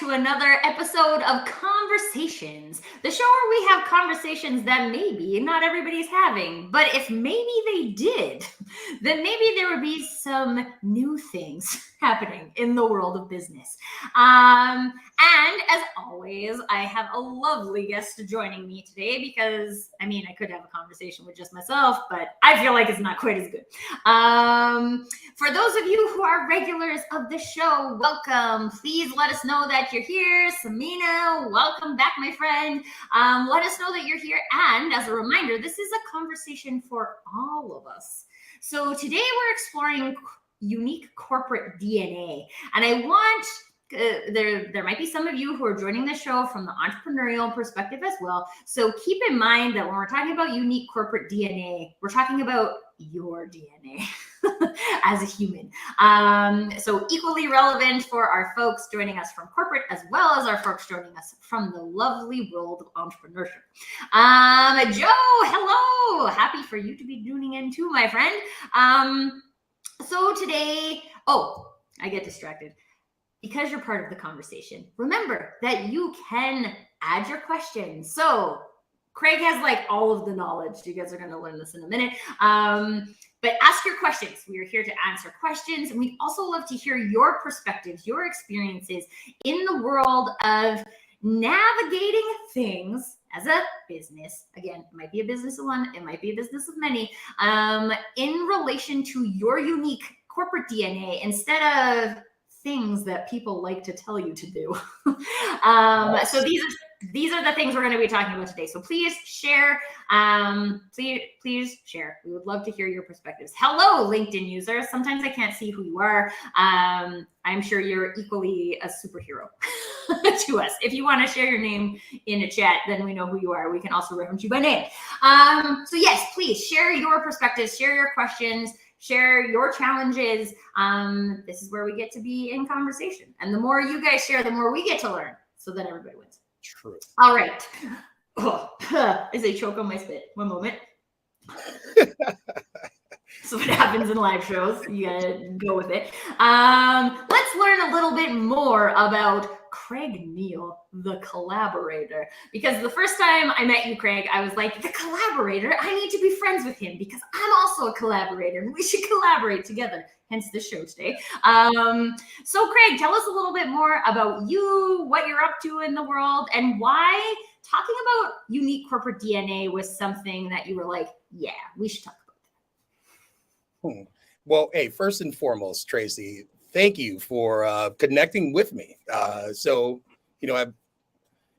to another episode of Conversations, the show where we have conversations that maybe not everybody's having, but if maybe they did, then maybe there would be some new things happening in the world of business. And as always, I have a lovely guest joining me today because, I mean, I could have a conversation with just myself, but I feel like it's not quite as good. For those of you who are regulars of the show, welcome. Please let us know that you're here. Samina, welcome back, my friend. Let us know that you're here. And as a reminder, this is a conversation for all of us. So today we're exploring unique corporate DNA. And I want there might be some of you who are joining the show from the entrepreneurial perspective as well. So keep in mind that when we're talking about unique corporate DNA, we're talking about your DNA as a human. So equally relevant for our folks joining us from corporate as well as our folks joining us from the lovely world of entrepreneurship. Joe, hello. Happy for you to be tuning in too, my friend. So today, I get distracted. Because you're part of the conversation, remember that you can add your questions. So Craig has like all of the knowledge. You guys are going to learn this in a minute. But ask your questions. We are here to answer questions. And we'd also love to hear your perspectives, your experiences in the world of navigating things as a business. Again, it might be a business of one, it might be a business of many, in relation to your unique corporate DNA instead of things that people like to tell you to do. So these are the things we're going to be talking about today. So please share. Please share. We would love to hear your perspectives. Hello, LinkedIn users. Sometimes I can't see who you are. I'm sure you're equally a superhero to us. If you want to share your name in a chat, then we know who you are. We can also reference you by name. So yes, please share your perspectives, share your questions, share your challenges. This is where we get to be in conversation. And the more you guys share, the more we get to learn. So then everybody wins. True. All right. As I choke on my spit. One moment. So what happens in live shows, you gotta go with it. Let's learn a little bit more about Craig Neal, the Collaborator. Because the first time I met you, Craig, I was like, the Collaborator, I need to be friends with him because I'm also a collaborator and we should collaborate together. Hence the show today. So Craig, tell us a little bit more about you, what you're up to in the world, and why talking about unique corporate DNA was something that you were like, yeah, we should talk about. Well, hey, first and foremost, Tracy, thank you for connecting with me. So,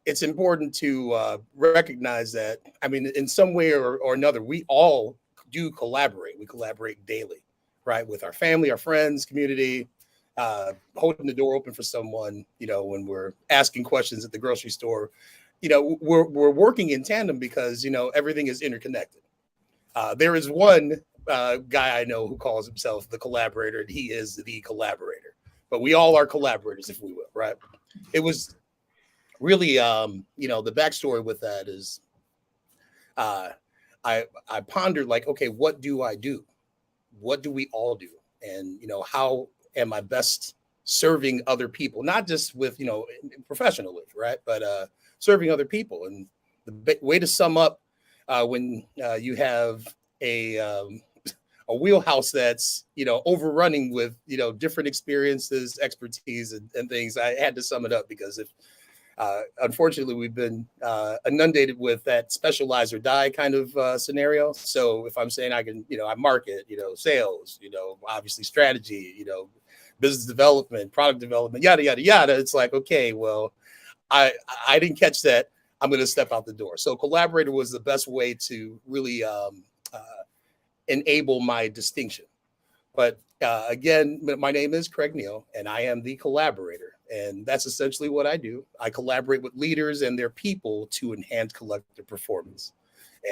it's important to recognize that, I mean, in some way or another, we all do collaborate. We collaborate daily, right? With our family, our friends, community, holding the door open for someone, when we're asking questions at the grocery store, we're working in tandem because, everything is interconnected. There is one guy I know who calls himself the Collaborator, and he is the Collaborator. But we all are collaborators, if we will, right? It was really, the backstory with that is I pondered like, okay, what do I do? What do we all do? And, how am I best serving other people? Not just with, professionally, right? But serving other people. And the way to sum up when you have a wheelhouse that's, overrunning with, different experiences, expertise, and things. I had to sum it up because if, unfortunately, we've been inundated with that specialize or die kind of scenario. So if I'm saying I can, I market, sales, obviously strategy, business development, product development, yada, yada, yada. It's like, okay, well, I didn't catch that. I'm going to step out the door. So Collaborator was the best way to really enable my distinction. But again, my name is Craig Neal, and I am the Collaborator. And that's essentially what I do. I collaborate with leaders and their people to enhance collective performance.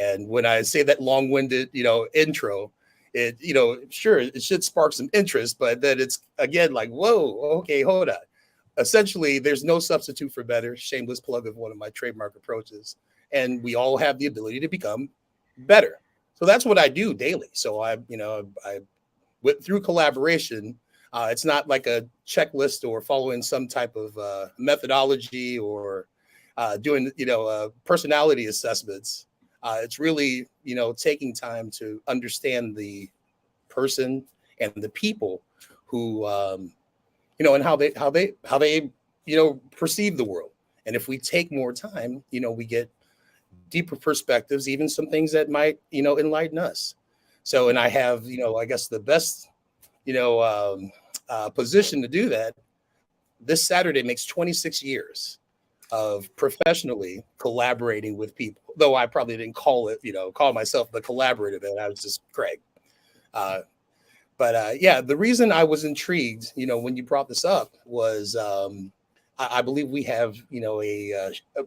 And when I say that long-winded, intro, it, sure, it should spark some interest, but then it's again like, whoa, okay, hold on. Essentially, there's no substitute for better. Shameless plug of one of my trademark approaches. And we all have the ability to become better. So that's what I do daily. So I went through collaboration. It's not like a checklist or following some type of methodology or doing, personality assessments. It's really, taking time to understand the person and the people who, and how they perceive the world. And if we take more time, we get deeper perspectives, even some things that might, enlighten us. So, and I have, I guess the best, position to do that. This Saturday makes 26 years of professionally collaborating with people, though I probably didn't call myself the collaborator, then I was just Craig. But yeah, the reason I was intrigued, when you brought this up was I believe we have,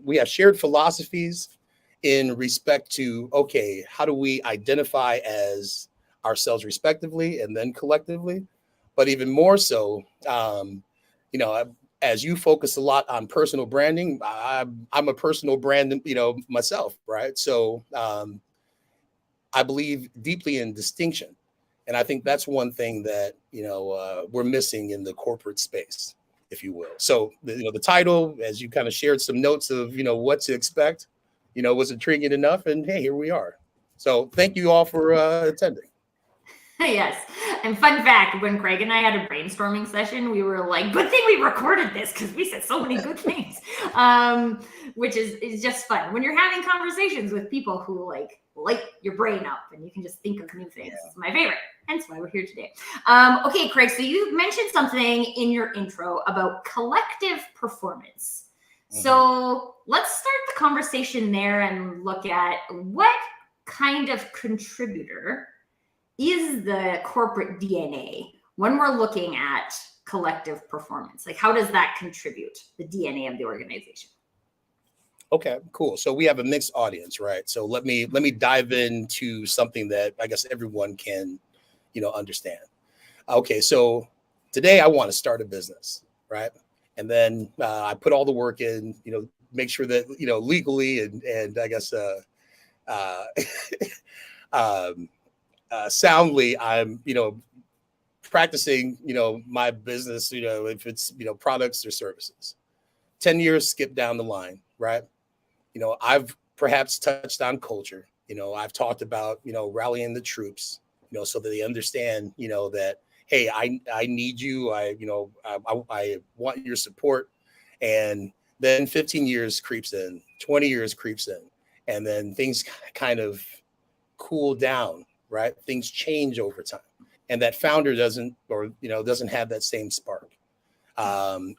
we have shared philosophies in respect to, okay, how do we identify as ourselves respectively and then collectively? But even more so, as you focus a lot on personal branding, I'm a personal brand, myself, right? So I believe deeply in distinction. And I think that's one thing that, we're missing in the corporate space, if you will. So, the title, as you kind of shared some notes of, what to expect, was intriguing enough. And hey, here we are. So thank you all for attending. Yes. And fun fact, when Craig and I had a brainstorming session, we were like, good thing we recorded this because we said so many good things, which is just fun. When you're having conversations with people who light your brain up and you can just think of new things. Yeah. It's my favorite. Hence why we're here today. Okay, Craig, so you mentioned something in your intro about collective performance. Mm-hmm. So let's start the conversation there and look at what kind of contributor is the corporate DNA when we're looking at collective performance? Like, how does that contribute the DNA of the organization? Okay, cool. So we have a mixed audience, right? So let me dive into something that I guess everyone can, understand. Okay, so today I want to start a business, right? And then I put all the work in, make sure that, legally and I guess soundly, I'm, practicing, my business, if it's, products or services. 10 years skip down the line, right? I've perhaps touched on culture. I've talked about, rallying the troops, so that they understand, that, hey, I need you. I want your support. And then 15 years creeps in, 20 years creeps in, and then things kind of cool down, right? Things change over time, and that founder doesn't have that same spark,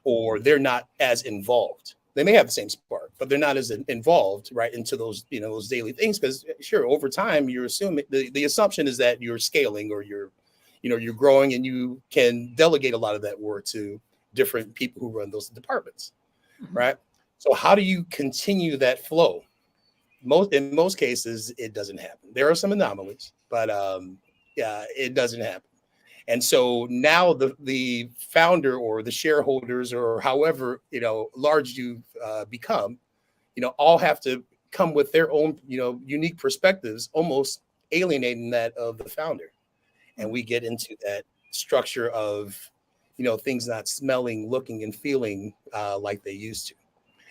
or they're not as involved. They may have the same spark, but they're not as involved, right, into those, those daily things. Because sure, over time, you're assuming the assumption is that you're scaling or you're growing, and you can delegate a lot of that work to different people who run those departments, mm-hmm. right? So how do you continue that flow? In most cases, it doesn't happen. There are some anomalies, but yeah, it doesn't happen. And so now the founder or the shareholders or however, large you become, all have to come with their own, unique perspectives, almost alienating that of the founder. And we get into that structure of, things not smelling, looking, and feeling like they used to.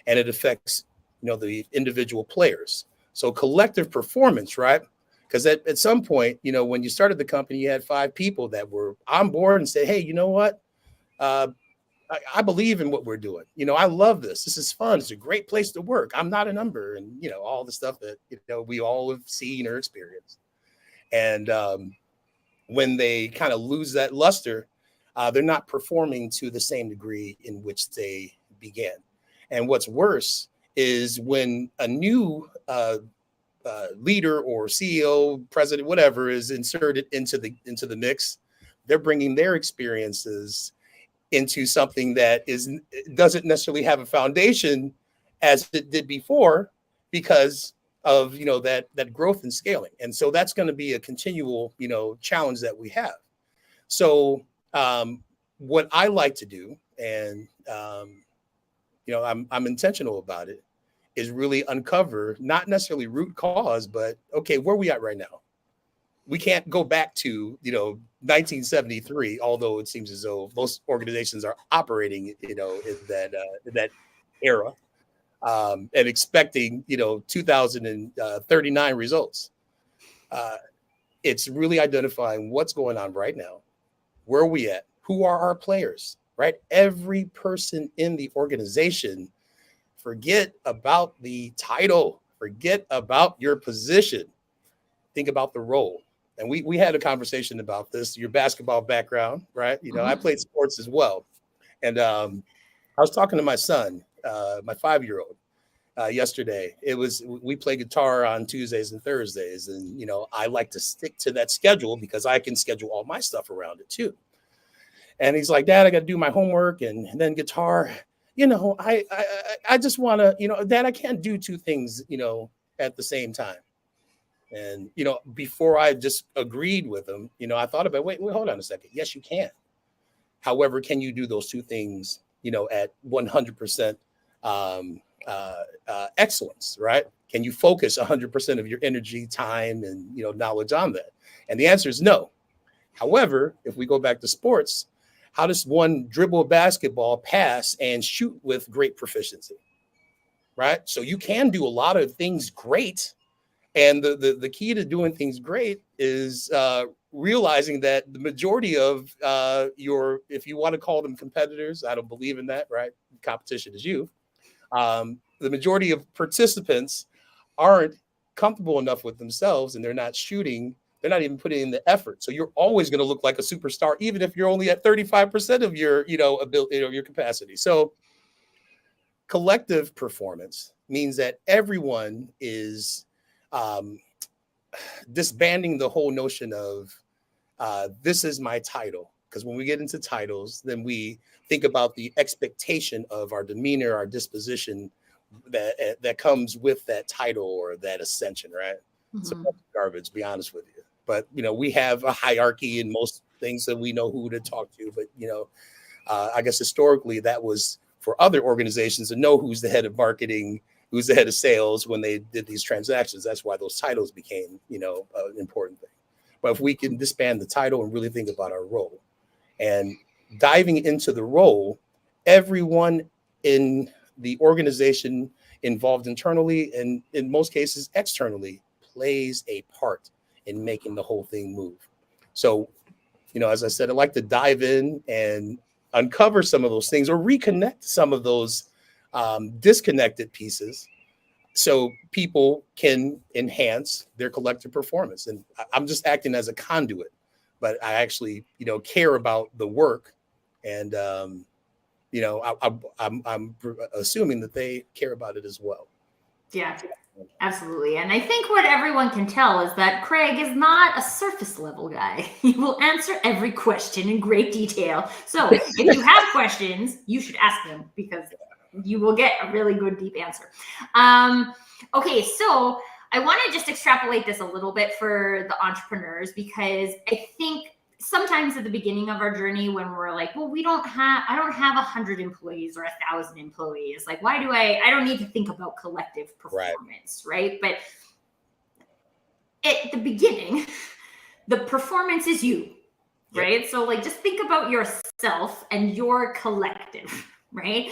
And it affects, the individual players. So collective performance, right? Because at some point, when you started the company, you had 5 people that were on board and said, hey, you know what? I believe in what we're doing. I love this. This is fun. It's a great place to work. I'm not a number. And, all the stuff that, we all have seen or experienced. And when they kind of lose that luster, they're not performing to the same degree in which they began. And what's worse is when a new leader or CEO, president, whatever, is inserted into the mix, they're bringing their experiences into something that doesn't necessarily have a foundation as it did before, because of that growth and scaling. And so that's going to be a continual challenge that we have. So what I like to do, and I'm intentional about it, is really uncover not necessarily root cause, but okay, where are we at right now? we can't go back to, 1973, although it seems as though most organizations are operating, in that era, and expecting, 2039 results. It's really identifying what's going on right now. Where are we at? Who are our players, right? Every person in the organization, forget about the title, forget about your position. Think about the role. And we had a conversation about this, your basketball background, right? I played sports as well. And I was talking to my son, my 5-year-old, yesterday. We play guitar on Tuesdays and Thursdays. And, I like to stick to that schedule because I can schedule all my stuff around it too. And he's like, Dad, I got to do my homework and then guitar. I just want to, Dad, I can't do two things, at the same time. And, before I just agreed with him, I thought about, wait, hold on a second. Yes, you can. However, can you do those two things, at 100% excellence, right? Can you focus 100% of your energy, time, and, knowledge on that? And the answer is no. However, if we go back to sports, how does one dribble a basketball, pass, and shoot with great proficiency, right? So you can do a lot of things great. And the key to doing things great is realizing that the majority of if you want to call them competitors, I don't believe in that, right? Competition is you. The majority of participants aren't comfortable enough with themselves, and they're not shooting. They're not even putting in the effort. So you're always going to look like a superstar, even if you're only at 35% of your, ability, your capacity. So collective performance means that everyone is disbanding the whole notion of this is my title. Because when we get into titles, then we think about the expectation of our demeanor, our disposition that comes with that title or that ascension, right? So that's garbage, to be honest with you. But, we have a hierarchy in most things that we know who to talk to. But, I guess historically that was for other organizations to know who's the head of marketing, who's the head of sales when they did these transactions. That's why those titles became, an important thing. But if we can disband the title and really think about our role and diving into the role, everyone in the organization involved internally and in most cases externally plays a part in making the whole thing move. So, as I said, I like to dive in and uncover some of those things or reconnect some of those disconnected pieces so people can enhance their collective performance. And I'm just acting as a conduit, but I actually, care about the work. And, I'm assuming that they care about it as well. Yeah, absolutely. And I think what everyone can tell is that Craig is not a surface level guy. He will answer every question in great detail. So if you have questions, you should ask them because you will get a really good deep answer. Okay, so I want to just extrapolate this a little bit for the entrepreneurs because I think sometimes at the beginning of our journey when we're like, well, I don't have 100 employees or 1,000 employees. Like, why do I don't need to think about collective performance, right? But at the beginning, the performance is you, right? So like, just think about yourself and your collective, right?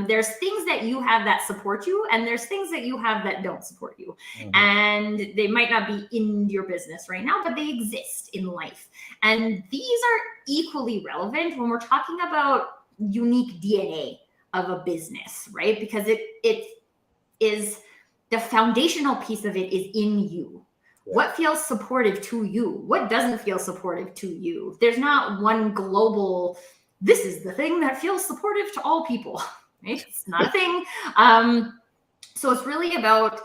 There's things that you have that support you, and there's things that you have that don't support you. And they might not be in your business right now, but they exist in life. And these are equally relevant when we're talking about unique DNA of a business, right? Because it is the foundational piece of it is in you. What feels supportive to you? What doesn't feel supportive to you? There's not one global, this is the thing that feels supportive to all people, right? It's not a thing. So it's really about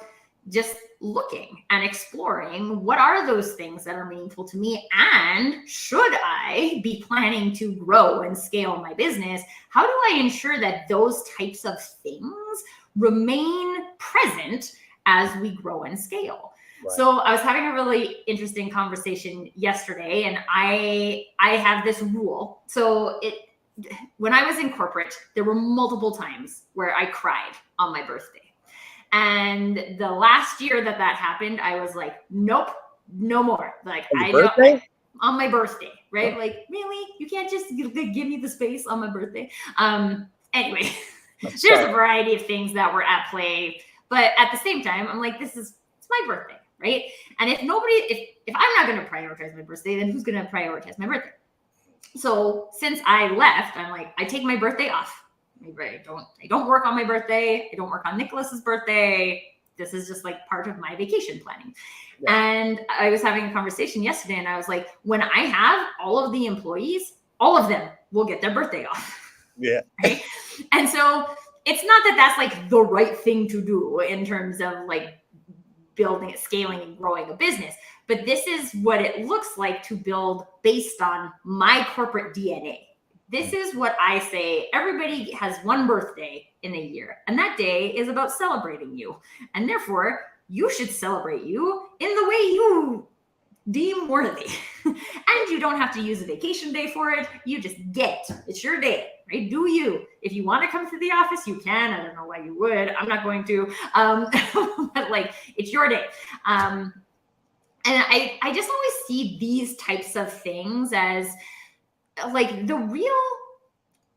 just looking and exploring what are those things that are meaningful to me, and should I be planning to grow and scale my business, how do I ensure that those types of things remain present as we grow and scale? So I was having a really interesting conversation yesterday, and I have this rule. So when I was in corporate, there were multiple times where I cried on my birthday. And the last year that happened, I was like, nope, no more. Like On your I don't birthday? on my birthday, right? Oh, Like really, you can't just give me the space on my birthday. Anyway, I'm there's a sorry. variety of things that were at play, but at the same time, I'm like, it's my birthday, right? And if I'm not going to prioritize my birthday, then who's going to prioritize my birthday? So since I left, I'm like, I take my birthday off. I don't work on my birthday. I don't work on Nicholas's birthday. This is just like part of my vacation planning. Yeah. And I was having a conversation yesterday, and I was like, when I have all of the employees, all of them will get their birthday off. Yeah. Right. And so it's not that that's like the right thing to do in terms of like building, scaling, and growing a business. But this is what it looks like to build based on my corporate DNA. This is what I say. Everybody has one birthday in a year, and that day is about celebrating you. And therefore, you should celebrate you in the way you deem worthy. And you don't have to use a vacation day for it. You just get it. It's your day, right? Do you? If you want to come to the office, you can. I don't know why you would. I'm not going to. But like, it's your day. And I just always see these types of things as like the real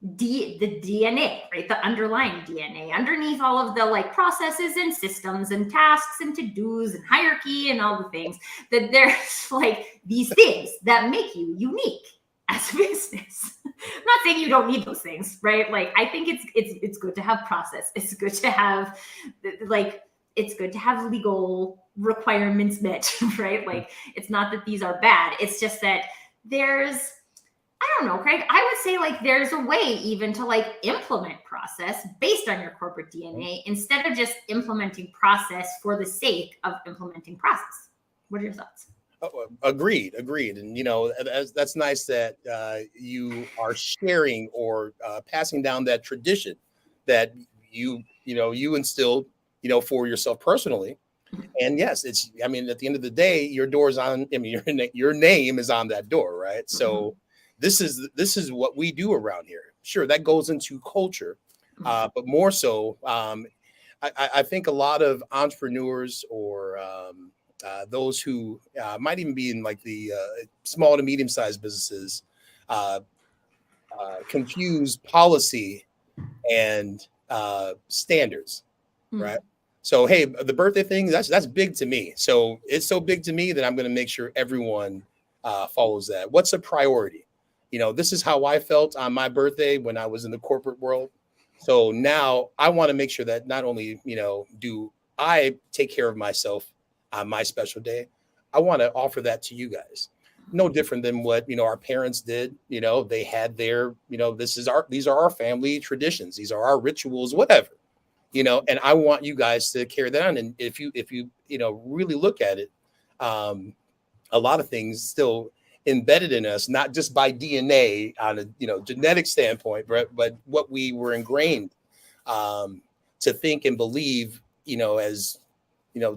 the DNA, right? The underlying DNA underneath all of the like processes and systems and tasks and to-dos and hierarchy and all the things, that there's like these things that make you unique as a business. I'm not saying you don't need those things, right? Like I think it's good to have process. It's good to have like it's good to have legal requirements met, right? Like it's not that these are bad. It's just that there's, I don't know, Craig, I would say like there's a way even to like implement process based on your corporate DNA instead of just implementing process for the sake of implementing process. What are your thoughts? Oh, agreed. And, that's nice that you are sharing or passing down that tradition that you instilled, for yourself personally. And yes, I mean, at the end of the day, your door's on, I mean, your name is on that door, right? So this is what we do around here. Sure, that goes into culture, but more so, I think a lot of entrepreneurs or those who might even be in like the small to medium sized businesses uh, confuse policy and standards, right? So hey, the birthday thing, that's big to me. So it's so big to me that I'm going to make sure everyone follows that. What's a priority? This is how I felt on my birthday when I was in the corporate world. So now I want to make sure that not only, do I take care of myself on my special day, I want to offer that to you guys. No different than what, our parents did. They had their, these are our family traditions. These are our rituals, whatever. And I want you guys to carry that on. And if you really look at it, a lot of things still embedded in us, not just by DNA on a genetic standpoint, but what we were ingrained to think and believe, as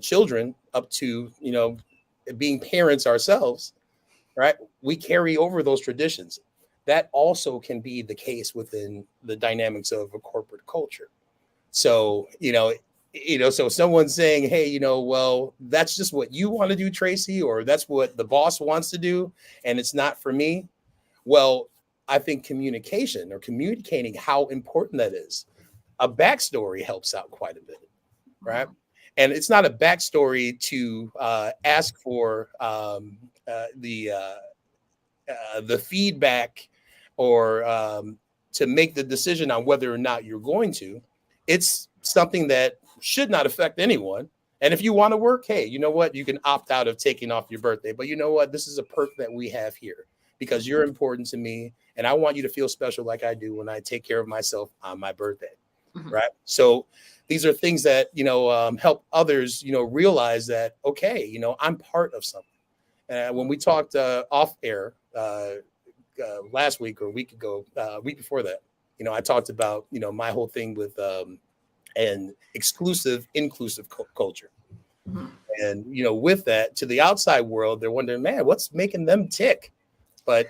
children up to being parents ourselves, right? We carry over those traditions. That also can be the case within the dynamics of a corporate culture. So, so someone's saying, hey, well, that's just what you want to do, Tracy, or that's what the boss wants to do, and it's not for me. Well, I think communication or communicating how important that is. A backstory helps out quite a bit, right? And it's not a backstory to ask for the feedback or to make the decision on whether or not you're going to. It's something that should not affect anyone. And if you want to work, hey, you know what? You can opt out of taking off your birthday. But you know what? This is a perk that we have here because you're important to me. And I want you to feel special like I do when I take care of myself on my birthday. Right. So these are things that, help others, realize that, okay, I'm part of something. When we talked off air last week or a week ago, week before that, I talked about, my whole thing with an exclusive, inclusive culture. And, with that to the outside world, they're wondering, man, what's making them tick? But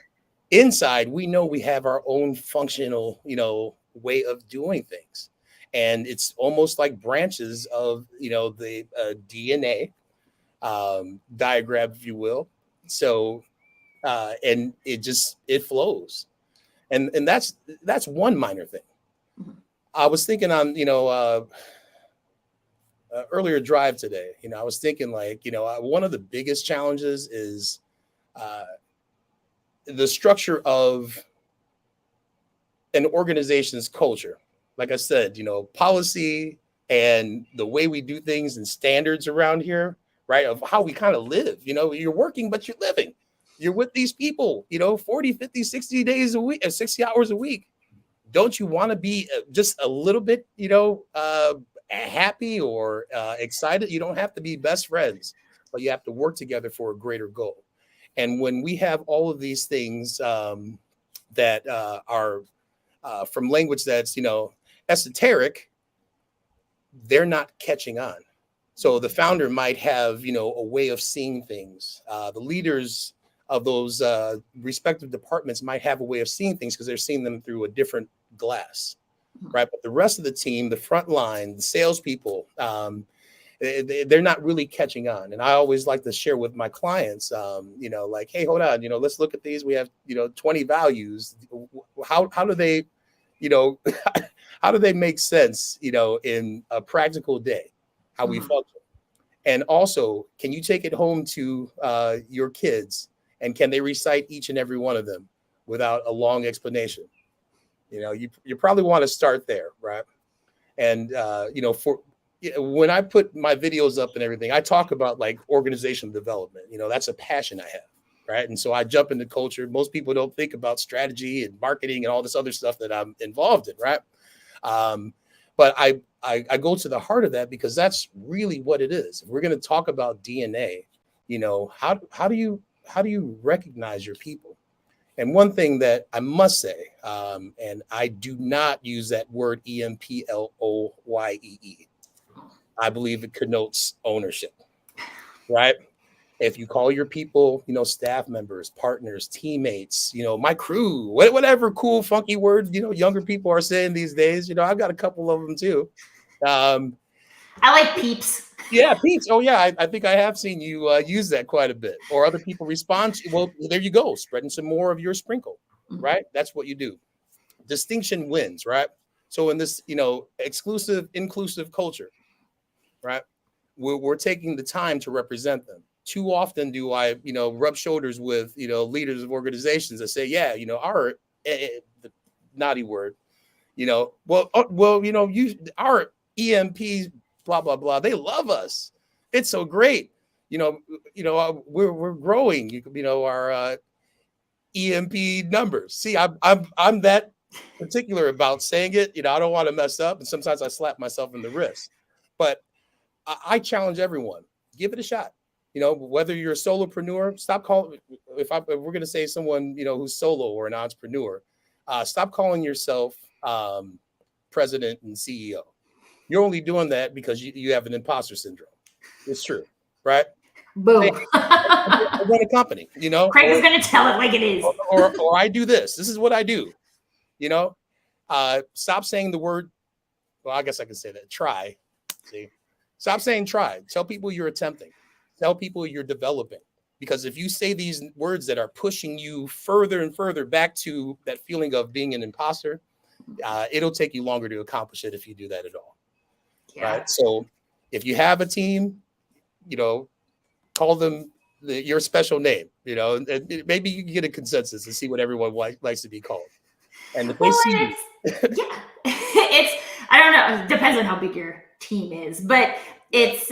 inside, we know we have our own functional, way of doing things. And it's almost like branches of, the DNA diagram, if you will. So, and it flows. And that's one minor thing. Mhm. I was thinking on, earlier drive today, I was thinking like, one of the biggest challenges is uh, the structure of an organization's culture. Like I said, policy and the way we do things and standards around here, right? Of how we kind of live, you're working, but you're living. You're with these people, 40, 50, 60 days a week, 60 hours a week. Don't you want to be just a little bit, happy or excited? You don't have to be best friends, but you have to work together for a greater goal. And when we have all of these things that are from language that's, esoteric, they're not catching on. So the founder might have, a way of seeing things. The leaders of those respective departments might have a way of seeing things because they're seeing them through a different glass, right? But the rest of the team, the front line, the salespeople, they're not really catching on. And I always like to share with my clients, like, hey, hold on, let's look at these. We have, 20 values. How do they, how do they make sense, in a practical day, how we function? And also, can you take it home to your kids, and can they recite each and every one of them without a long explanation? You probably want to start there, right? And for when I put my videos up and everything, I talk about like organizational development. That's a passion I have, right? And so I jump into culture. Most people don't think about strategy and marketing and all this other stuff that I'm involved in, right? But I go to the heart of that because that's really what it is. If we're going to talk about DNA, how do you recognize your people? And one thing that I must say, and I do not use that word EMPLOYEE. I believe it connotes ownership, right? If you call your people, staff members, partners, teammates, my crew, whatever cool, funky word, younger people are saying these days, I've got a couple of them too. I like peeps. Yeah, peeps. Oh, yeah. I think I have seen you use that quite a bit. Or other people respond to, well, there you go, spreading some more of your sprinkle, right? That's what you do. Distinction wins, right? So in this, exclusive, inclusive culture, right? We're taking the time to represent them. Too often do I, rub shoulders with, leaders of organizations that say, yeah, our the naughty word, our EMP, blah, blah, blah. They love us. It's so great. We're growing, our EMP numbers. See, I'm that particular about saying it. I don't want to mess up. And sometimes I slap myself in the wrist, but I challenge everyone, give it a shot. Whether you're a solopreneur, stop calling. If we're going to say someone, who's solo or an entrepreneur, stop calling yourself president and CEO. You're only doing that because you have an imposter syndrome. It's true, right? Boom. Hey, I run a company, Craig is going to tell it like it is. or I do this. This is what I do. Stop saying the word. Well, I guess I can say that. Try. See, stop saying try. Tell people you're attempting. Tell people you're developing. Because if you say these words that are pushing you further and further back to that feeling of being an imposter, it'll take you longer to accomplish it if you do that at all. Yeah. Right. So if you have a team, call them your special name, and maybe you can get a consensus and see what everyone likes to be called. And if they see you. Yeah, I don't know. It depends on how big your team is, but it's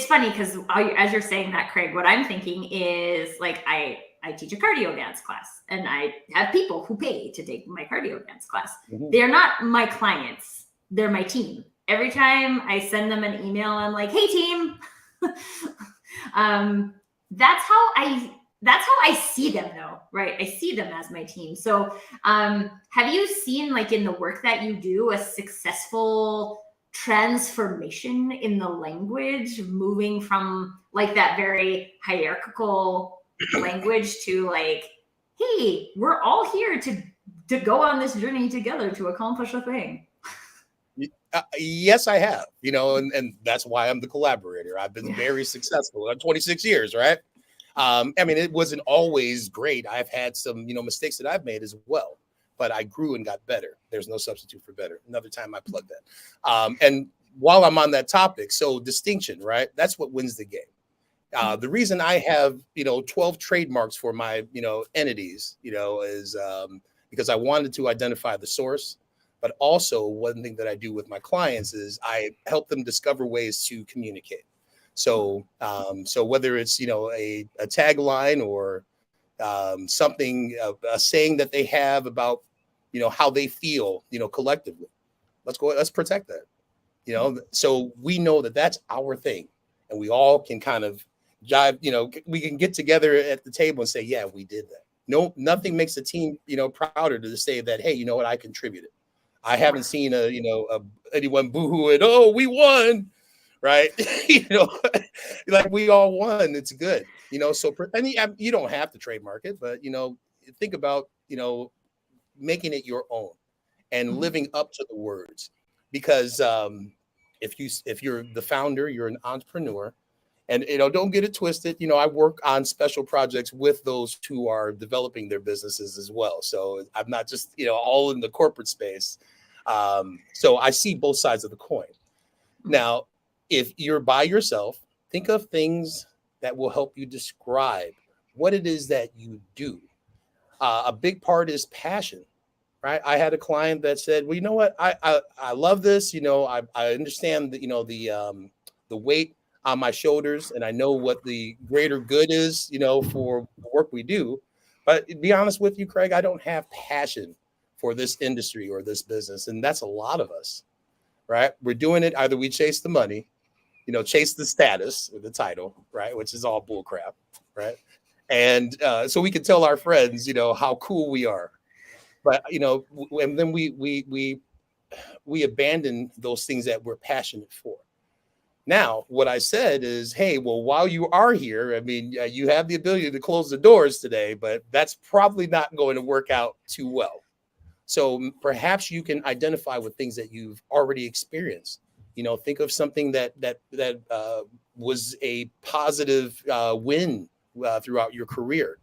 funny because as you're saying that, Craig, what I'm thinking is like, I teach a cardio dance class and I have people who pay to take my cardio dance class. Mm-hmm. They're not my clients. They're my team. Every time I send them an email, I'm like, hey team, that's how I see them though, right? I see them as my team. So have you seen, like, in the work that you do, a successful transformation in the language, moving from like that very hierarchical language to like, hey, we're all here to go on this journey together to accomplish a thing? Yes, I have, and that's why I'm the collaborator. I've been very successful. I'm 26 years, right? I mean, it wasn't always great. I've had some, mistakes that I've made as well, but I grew and got better. There's no substitute for better. Another time I plug that. And while I'm on that topic, so distinction, right? That's what wins the game. The reason I have, 12 trademarks for my, entities, is because I wanted to identify the source. But also one thing that I do with my clients is I help them discover ways to communicate. So, so whether it's, a tagline or something, a saying that they have about, how they feel, collectively, let's protect that, so we know that that's our thing. And we all can kind of jive, we can get together at the table and say, yeah, we did that. No, nothing makes the team, prouder to say that, hey, you know what, I contributed. I haven't seen anyone boohoo it. Oh, we won, right? Like we all won. It's good, So you don't have to trademark it, but think about making it your own and living up to the words, because if you're the founder, you're an entrepreneur. And don't get it twisted. I work on special projects with those who are developing their businesses as well. So I'm not just all in the corporate space. So I see both sides of the coin. Now, if you're by yourself, think of things that will help you describe what it is that you do. A big part is passion, right? I had a client that said, well, you know what? I love this. I understand that, the weight on my shoulders, and I know what the greater good is, for the work we do. But to be honest with you, Craig, I don't have passion for this industry or this business. And that's a lot of us, right? We're doing it. Either we chase the money, chase the status or the title, right? Which is all bull crap, right? And so we can tell our friends, how cool we are. But, and then we abandon those things that we're passionate for. Now, what I said is, hey, well, while you are here, I mean, you have the ability to close the doors today, but that's probably not going to work out too well. So perhaps you can identify with things that you've already experienced. Think of something that was a positive win throughout your career,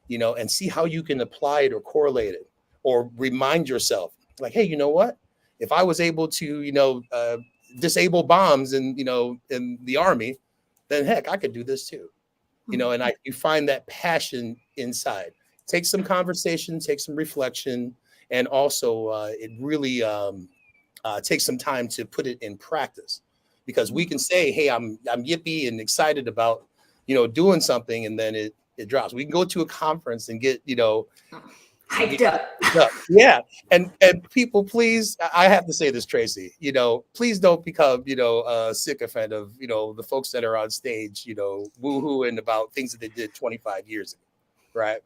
and see how you can apply it or correlate it, or remind yourself, like, hey, you know what? If I was able to, disable bombs in the Army, then heck, I could do this too. And you find that passion inside. Take some conversation, take some reflection, and also it really takes some time to put it in practice, because we can say, hey, I'm yippee and excited about doing something, and then it drops. We can go to a conference and get hyped up. Yeah. And people, please, I have to say this, Tracy, please don't become, a sycophant of, the folks that are on stage, woohooing about things that they did 25 years ago, right?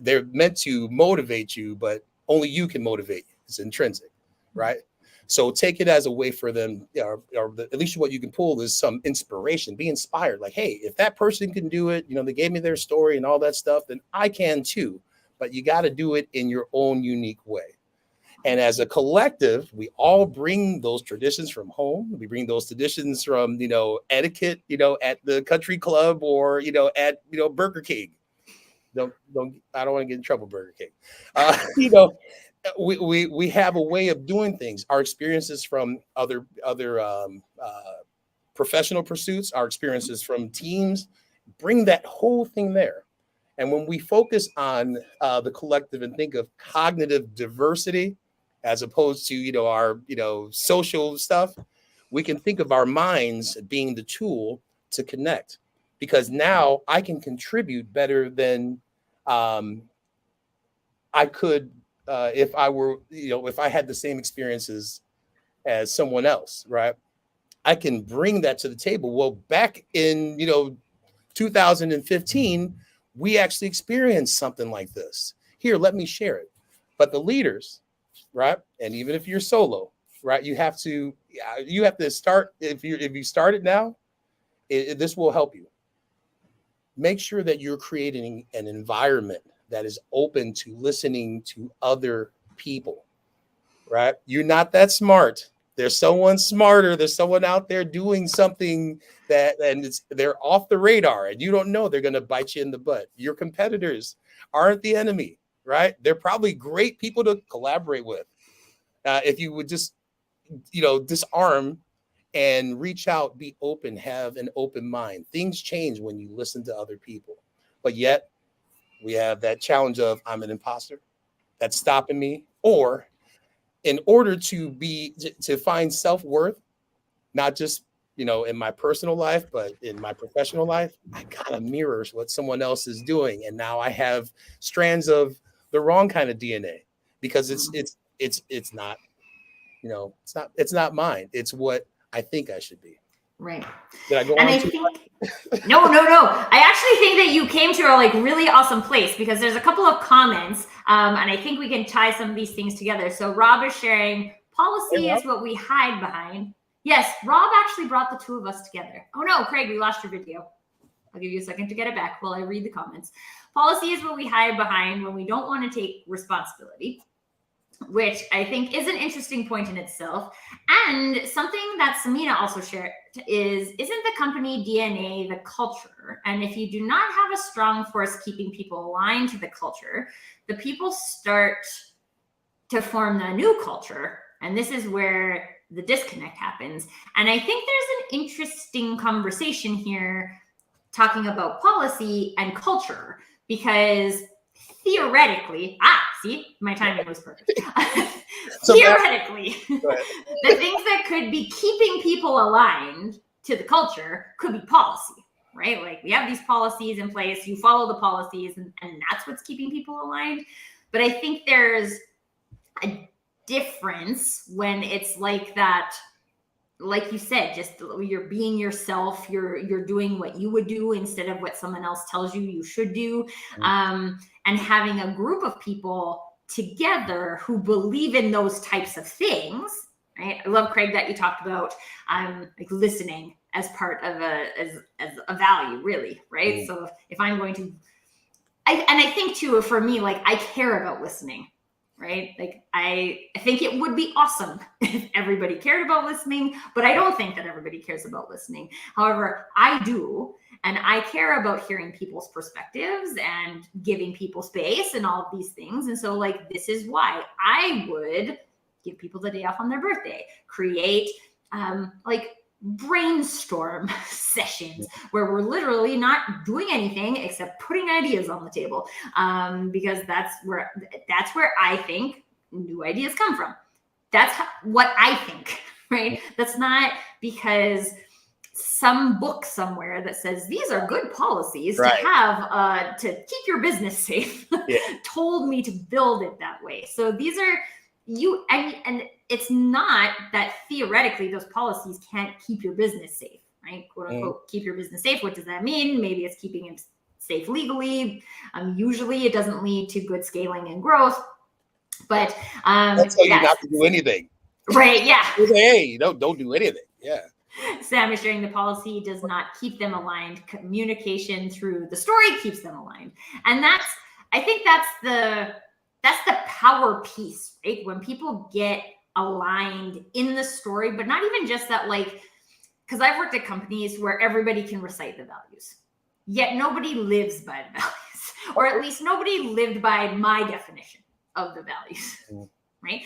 They're meant to motivate you, but only you can motivate you. It's intrinsic, right? So take it as a way for them, or at least what you can pull is some inspiration, be inspired. Like, hey, if that person can do it, they gave me their story and all that stuff, then I can too. But you got to do it in your own unique way. And as a collective, we all bring those traditions from home. We bring those traditions from, etiquette, at the country club, or, at, Burger King. I don't want to get in trouble, Burger King. We have a way of doing things. Our experiences from other professional pursuits, our experiences from teams, bring that whole thing there. And when we focus on the collective and think of cognitive diversity, as opposed to our social stuff, we can think of our minds being the tool to connect. Because now I can contribute better than I could if I were, if I had the same experiences as someone else, right? I can bring that to the table. Well, back in 2015, we actually experienced something like this. Here, let me share it. But the leaders, right? And even if you're solo, right, you have to start. If you start it now, this will help you. Make sure that you're creating an environment that is open to listening to other people, right? You're not that smart There's someone smarter. There's someone out there doing something they're off the radar, and you don't know they're going to bite you in the butt. Your competitors aren't the enemy, right? They're probably great people to collaborate with. If you would just, disarm and reach out, be open, have an open mind. Things change when you listen to other people. But yet we have that challenge of I'm an imposter. That's stopping me. Or in order to find self-worth, not just, in my personal life, but in my professional life, I gotta mirror what someone else is doing. And now I have strands of the wrong kind of DNA because it's not, it's not mine. It's what I think I should be. Right. Did I go and on I too think no. I actually think that you came to a really awesome place, because there's a couple of comments, and I think we can tie some of these things together. So Rob is sharing, policy is what we hide behind. Yes, Rob actually brought the two of us together. Oh no, Craig, we lost your video. I'll give you a second to get it back while I read the comments. Policy is what we hide behind when we don't want to take responsibility, which I think is an interesting point in itself. And something that Samina also shared isn't the company DNA the culture? And if you do not have a strong force keeping people aligned to the culture, the people start to form the new culture. And this is where the disconnect happens. And I think there's an interesting conversation here talking about policy and culture, because theoretically, see, my timing was perfect. Theoretically, the things that could be keeping people aligned to the culture could be policy, right? Like, we have these policies in place, you follow the policies, and that's what's keeping people aligned. But I think there's a difference when it's like that, like you said, just you're being yourself, you're doing what you would do instead of what someone else tells you should do. And having a group of people together who believe in those types of things, right? I love, Craig, that you talked about like listening as part of as a value, really, right? So if I'm going to, I think too, for me, like, I care about listening, right? Like, I think it would be awesome if everybody cared about listening, but I don't think that everybody cares about listening. However, I do, and I care about hearing people's perspectives and giving people space and all of these things. And so, like, this is why I would give people the day off on their birthday, create like brainstorm sessions where we're literally not doing anything except putting ideas on the table, because that's where I think new ideas come from. That's what I think, right? That's not because some book somewhere that says these are good policies to have to keep your business safe told me to build it that way. So these are and it's not that theoretically those policies can't keep your business safe, right? Quote unquote, keep your business safe. What does that mean? Maybe it's keeping it safe legally. Usually it doesn't lead to good scaling and growth, but that's how you not to do anything. Right, yeah. Hey, don't do anything. Yeah. Sam is sharing, the policy does not keep them aligned. Communication through the story keeps them aligned. And I think that's the power piece, right? When people get aligned in the story, but not even just that, like, because I've worked at companies where everybody can recite the values, yet nobody lives by the values, or at least nobody lived by my definition of the values, right?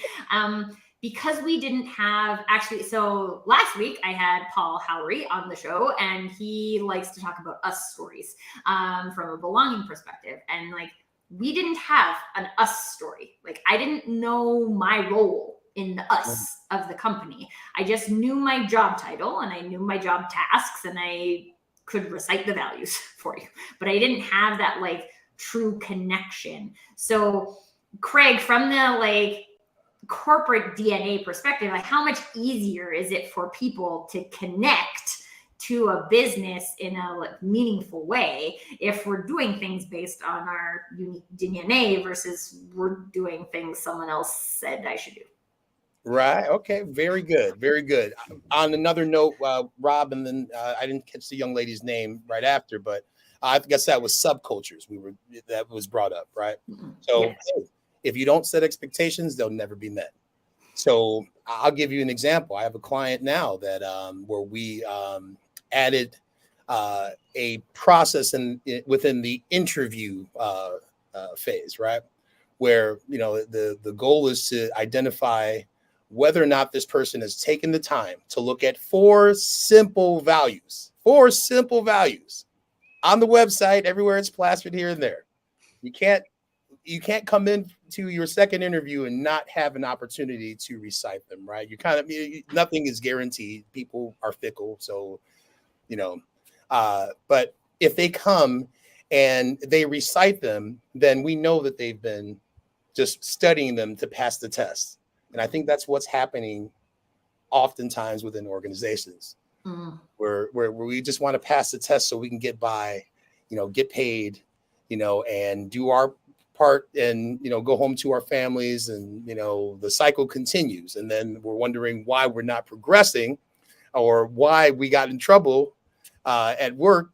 Because we didn't have so last week I had Paul Howery on the show, and he likes to talk about us stories from a belonging perspective. And like, we didn't have an us story. Like, I didn't know my role in the us of the company. I just knew my job title and I knew my job tasks, and I could recite the values for you, but I didn't have that like true connection. So Craig, from the like corporate DNA perspective, like, how much easier is it for people to connect to a business in a like meaningful way if we're doing things based on our unique DNA versus we're doing things someone else said I should do? Right. Okay. Very good. Very good. On another note, Rob, and then I didn't catch the young lady's name right after, but I guess that was subcultures. That was brought up, right? So if you don't set expectations, they'll never be met. So I'll give you an example. I have a client now that where we added a process within the interview phase, right? Where the goal is to identify whether or not this person has taken the time to look at four simple values on the website, everywhere it's plastered here and there. You can't come into your second interview and not have an opportunity to recite them, right? Nothing is guaranteed. People are fickle, so but if they come and they recite them, then we know that they've been just studying them to pass the test. And I think that's what's happening oftentimes within organizations, where we just want to pass the test so we can get by, get paid, and do our part and, go home to our families, and, the cycle continues. And then we're wondering why we're not progressing, or why we got in trouble at work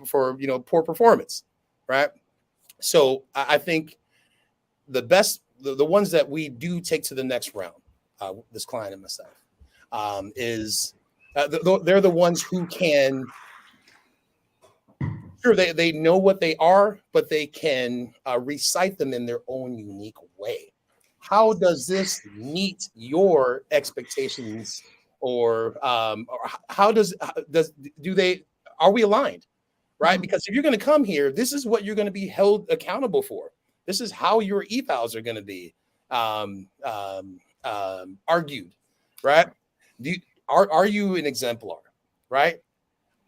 for, poor performance. Right. So I think the ones that we do take to the next round, this client and myself, they're the ones who can, sure, they know what they are, but they can recite them in their own unique way. How does this meet your expectations, or how are we aligned? Right? Because if you're going to come here, this is what you're going to be held accountable for. This is how your evals are going to be argued, right? Are you an exemplar, right?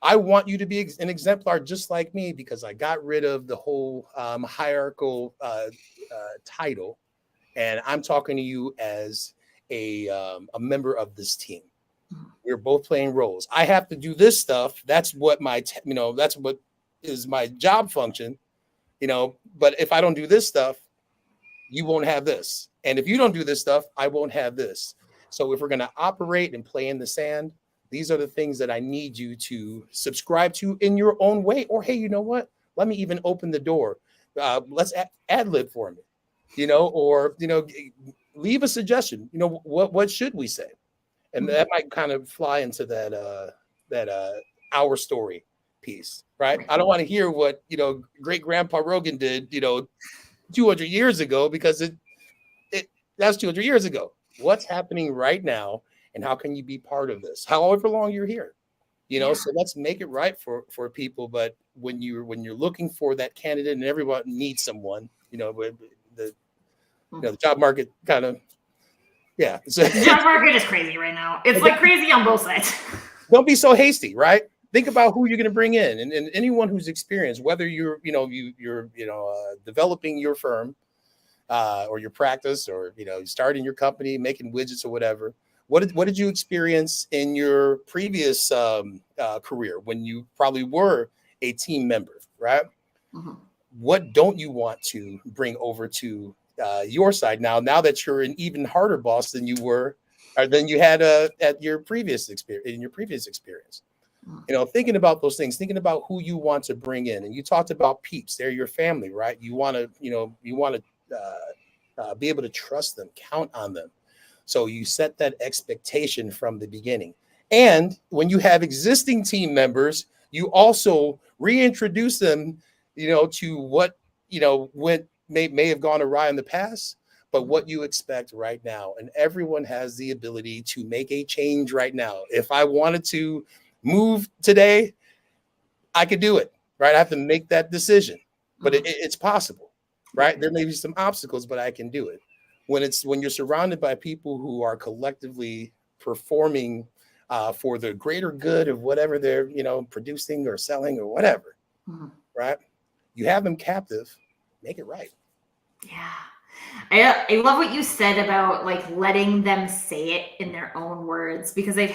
I want you to be an exemplar just like me, because I got rid of the whole hierarchical title, and I'm talking to you as a member of this team. We're both playing roles. I have to do this stuff. That's what that's what is my job function, but if I don't do this stuff, you won't have this. And if you don't do this stuff, I won't have this. So if we're going to operate and play in the sand, these are the things that I need you to subscribe to in your own way. Or, hey, you know what? Let me even open the door. Let's ad lib for me, or, leave a suggestion. What should we say? And that might kind of fly into that our story piece, right? I don't want to hear what, great grandpa Rogan did, 200 years ago, because that's 200 years ago. What's happening right now, and how can you be part of this? However long you're here, So let's make it right for people. But when you're looking for that candidate, and everyone needs someone, the job market kind of, yeah. The job market is crazy right now. It's like crazy on both sides. Don't be so hasty, right? Think about who you're going to bring in, and anyone who's experienced, whether you're developing your firm or your practice, or starting your company, making widgets or whatever. What did you experience in your previous career when you probably were a team member, right? Mm-hmm. What don't you want to bring over to your side now that you're an even harder boss than you were, or than you had at your previous experience? Thinking about those things, thinking about who you want to bring in. And you talked about peeps. They're your family, right? You want to be able to trust them, count on them. So you set that expectation from the beginning. And when you have existing team members, you also reintroduce them, to what, may have gone awry in the past, but what you expect right now. And everyone has the ability to make a change right now. If I wanted to move today, I could do it, right? I have to make that decision, but it's possible, right? There may be some obstacles, but I can do it. When you're surrounded by people who are collectively performing for the greater good of whatever they're, producing or selling or whatever, right? You have them captive, make it right. Yeah. I love what you said about like letting them say it in their own words, because I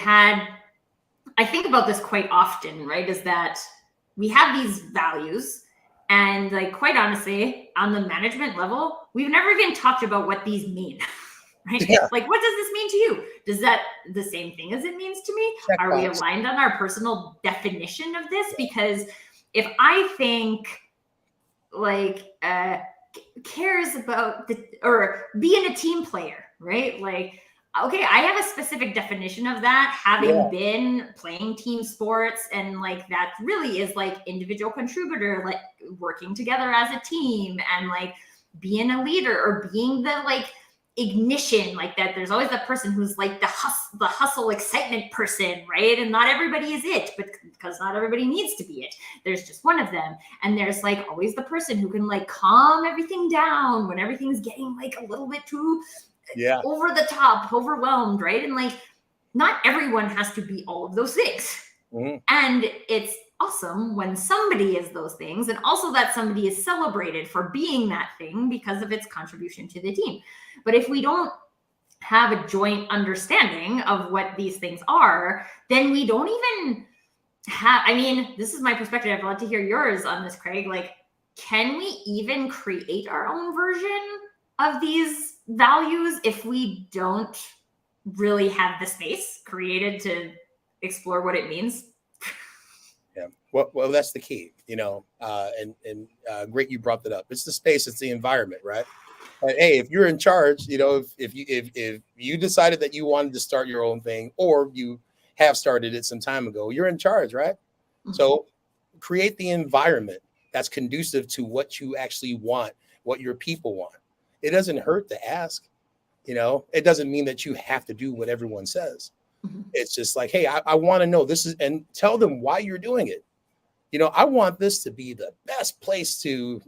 think about this quite often, right? Is that we have these values, and like, quite honestly, on the management level, we've never even talked about what these mean, right? Yeah. Like, what does this mean to you? Does that the same thing as it means to me? Check Are box. We aligned on our personal definition of this? Because if I think like cares about or being a team player, right? Like, Okay, I have a specific definition of that, having Yeah. been playing team sports, and like that really is like individual contributor, like working together as a team, and like being a leader or being the like ignition, like that. There's always that person who's like the hustle excitement person, right? And not everybody is it, but because not everybody needs to be it. There's just one of them. And there's like always the person who can like calm everything down when everything's getting like a little bit too Yeah. over the top, overwhelmed, right? And like, not everyone has to be all of those things. Mhm. And it's awesome when somebody is those things, and also that somebody is celebrated for being that thing because of its contribution to the team. But if we don't have a joint understanding of what these things are, then we don't even have, I mean, this is my perspective. I'd love to hear yours on this, Craig. Like, can we even create our own version of these values if we don't really have the space created to explore what it means? Yeah. Well, that's the key, great you brought that up. It's the space, it's the environment, right? And hey, if you're in charge, if you decided that you wanted to start your own thing, or you have started it some time ago, you're in charge, right? Mhm. So create the environment that's conducive to what you actually want, what your people want. It doesn't hurt to ask, it doesn't mean that you have to do what everyone says. Mhm. It's just like, hey, I want to know this is, and tell them why you're doing it. I want this to be the best place to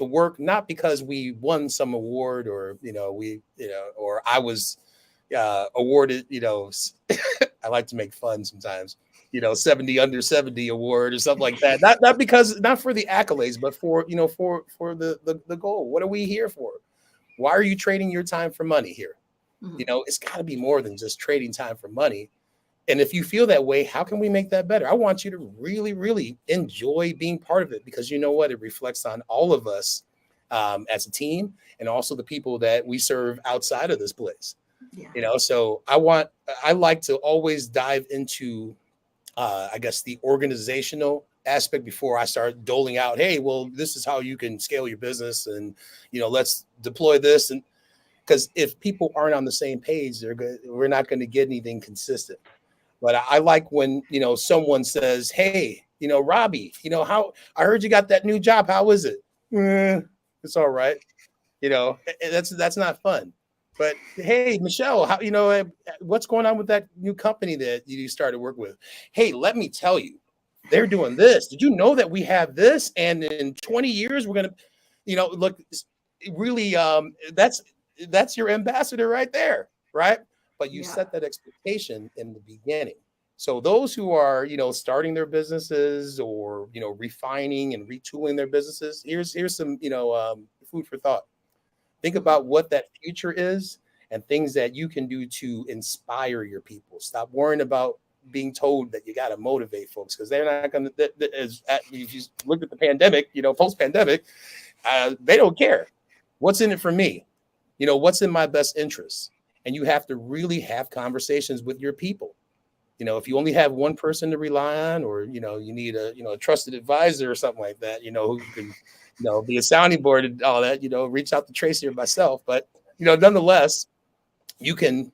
work, not because we won some award, or, or I was awarded, I like to make fun sometimes, 70 under 70 award or something like that. Not for the accolades, but for the goal. What are we here for? Why are you trading your time for money here? Mhm. It's got to be more than just trading time for money. And if you feel that way, how can we make that better? I want you to really, really enjoy being part of it, because you know what? It reflects on all of us as a team, and also the people that we serve outside of this place. Yeah. So I like to always dive into, I guess, the organizational aspect before I start doling out, hey, well, this is how you can scale your business, and, let's deploy this. And because if people aren't on the same page, we're not going to get anything consistent. But I like when, someone says, hey, Robbie, how I heard you got that new job. How is it? It's all right. That's not fun. But hey, Michelle, how, what's going on with that new company that you started work with? Hey, let me tell you, they're doing this. Did you know that we have this? And in 20 years, we're going to, look, really, that's your ambassador right there. Right. But you Yeah. set that expectation in the beginning. So those who are, starting their businesses, or, refining and retooling their businesses, here's some, food for thought. Think about what that future is, and things that you can do to inspire your people. Stop worrying about being told that you got to motivate folks, because they're not going to, if you look at the pandemic, post-pandemic, they don't care. What's in it for me? What's in my best interest? And you have to really have conversations with your people. If you only have one person to rely on, or, you need a trusted advisor or something like that, who can, be a sounding board and all that, reach out to Tracy or myself. But, nonetheless, you can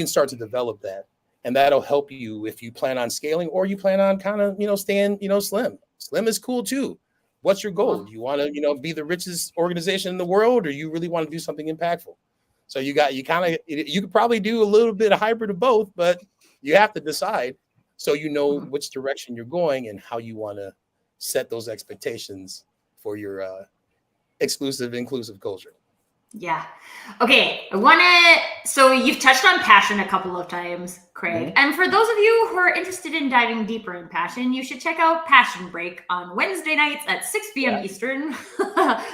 start to develop that, and that'll help you if you plan on scaling, or you plan on kind of, staying, slim. Slim is cool too. What's your goal? Do you want to, be the richest organization in the world, or you really want to do something impactful? So you could probably do a little bit of hybrid of both, but you have to decide, so which direction you're going, and how you want to set those expectations for your exclusive, inclusive culture. Yeah. Okay. So you've touched on passion a couple of times, Craig. Mhm. And for those of you who are interested in diving deeper in passion, you should check out Passion Break on Wednesday nights at 6 p.m. Yeah. Eastern